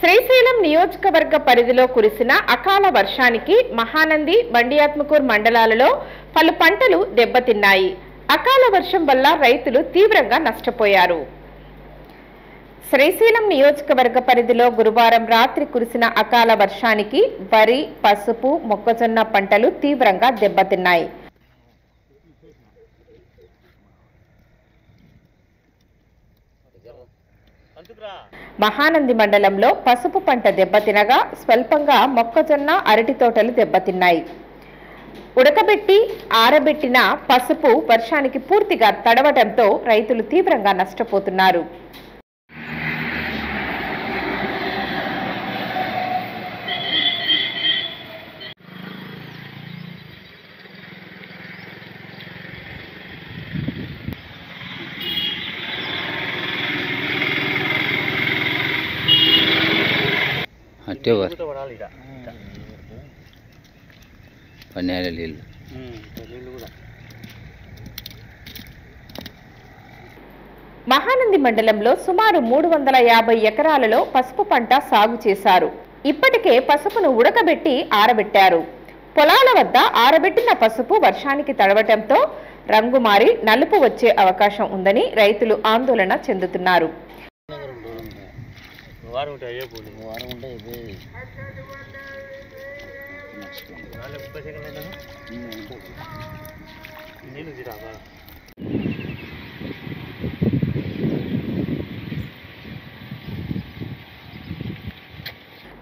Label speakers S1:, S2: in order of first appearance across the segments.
S1: శ్రీశైలం నియోజకవర్గ పరిధిలో కురిసిన అకాల వర్షానికి మహానంది, బండియాత్మకూరు మండలాలలో పలు పంటలు దెబ్బతిన్నాయి. అకాల వర్షం వల్ల రైతులు తీవ్రంగా నష్టపోయారు. శ్రీశైలం నియోజకవర్గ పరిధిలో గురువారం రాత్రి కురిసిన అకాల వర్షానికి వరి, పసుపు, మొక్కజొన్న పంటలు తీవ్రంగా దెబ్బతిన్నాయి. మహానంది మండలంలో పసుపు పంట దెబ్బతినగా స్వల్పంగా మొక్కజొన్న, అరటి తోటలు దెబ్బతిన్నాయి. ఉడకబెట్టి ఆరబెట్టిన పసుపు వర్షానికి పూర్తిగా తడవడంతో రైతులు తీవ్రంగా నష్టపోతున్నారు. మహానంది మండలంలో సుమారు 350 ఎకరాలలో పసుపు పంట సాగు చేశారు. ఇప్పటికే పసుపును ఉడకబెట్టి ఆరబెట్టారు. పొలాల వద్ద ఆరబెట్టిన పసుపు వర్షానికి తడవటంతో రంగు మారి నలుపు వచ్చే అవకాశం ఉందని రైతులు ఆందోళన చెందుతున్నారు.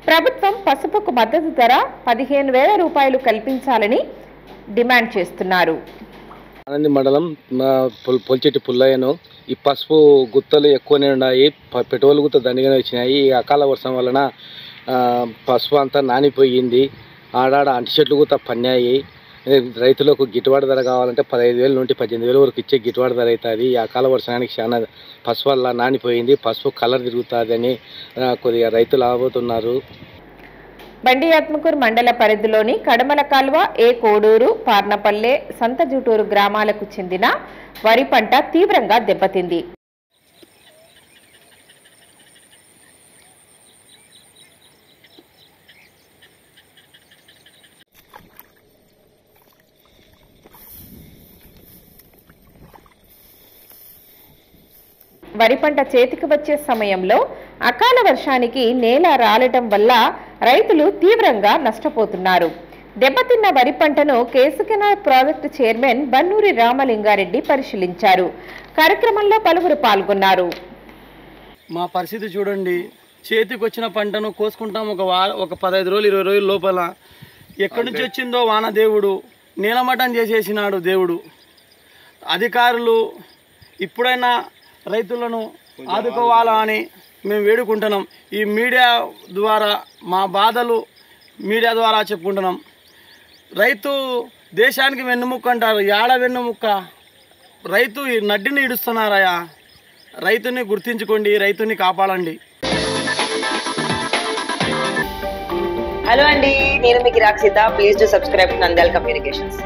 S1: ప్రభుత్వం పసుపుకు మద్దతు ధర 15,000 రూపాయలు కల్పించాలని డిమాండ్ చేస్తున్నారు.
S2: ఆనంది మండలం పొల్చెట్టి పుల్లయ్యను ఈ పసుపు గుత్తలు ఎక్కువనే ఉన్నాయి. పెట్రోల్ గుత్త దండిగానే వచ్చినాయి. ఈ అకాల వర్షం వలన పసుపు అంతా నానిపోయింది. ఆడాడ అంటి చెట్లు గుత్త పన్నాయి. రైతులకు గిట్టుబాటు ధర కావాలంటే 15,000 నుండి 18,000 వరకు ఇచ్చే గిట్టుబాటు ధర అవుతుంది. ఈ అకాల వర్షానికి చాలా పసుపు వల్ల నానిపోయింది. పసుపు కలర్ తిరుగుతుందని కొద్దిగా రైతులు ఆబోతున్నారు.
S1: బండియాత్మకూరు మండల పరిధిలోని కడమల కాల్వ, ఏ కోడూరు, పార్నపల్లె, సంతజూటూరు గ్రామాలకు చెందిన వరి పంట తీవ్రంగా దెబ్బతింది. వరి పంట చేతికి వచ్చే సమయంలో అకాల వర్షానికి నేల రాలటం వల్ల రైతులు తీవ్రంగా నష్టపోతున్నారు. దెబ్బతిన్న వరి పంటను కేసుకెనాల్ ప్రాజెక్టు చైర్మన్ బన్నూరి రామలింగారెడ్డి పరిశీలించారు. కార్యక్రమంలో పలువురు పాల్గొన్నారు.
S3: మా పరిస్థితి చూడండి, చేతికి వచ్చిన పంటను కోసుకుంటాం ఒక 15 రోజులు 20 రోజుల లోపల. ఎక్కడి నుంచి వచ్చిందో వాన దేవుడు నీలమటం చేసేసినాడు దేవుడు. అధికారులు ఇప్పుడైనా రైతులను ఆదుకోవాలా అని మేము వేడుకుంటున్నాం. ఈ మీడియా ద్వారా మా బాధలు మీడియా ద్వారా చెప్పుకుంటున్నాం. రైతు దేశానికి వెన్నుముక్క అంటారు. ఏడ వెన్నుముక్క? రైతు ఈ నడ్డిని ఇడుస్తున్నారయ్యా. రైతుని గుర్తించుకోండి, రైతుని కాపాడండి.
S4: హలో అండి, నేను మీకు Rakshitha. Please to subscribe Nandyal communications.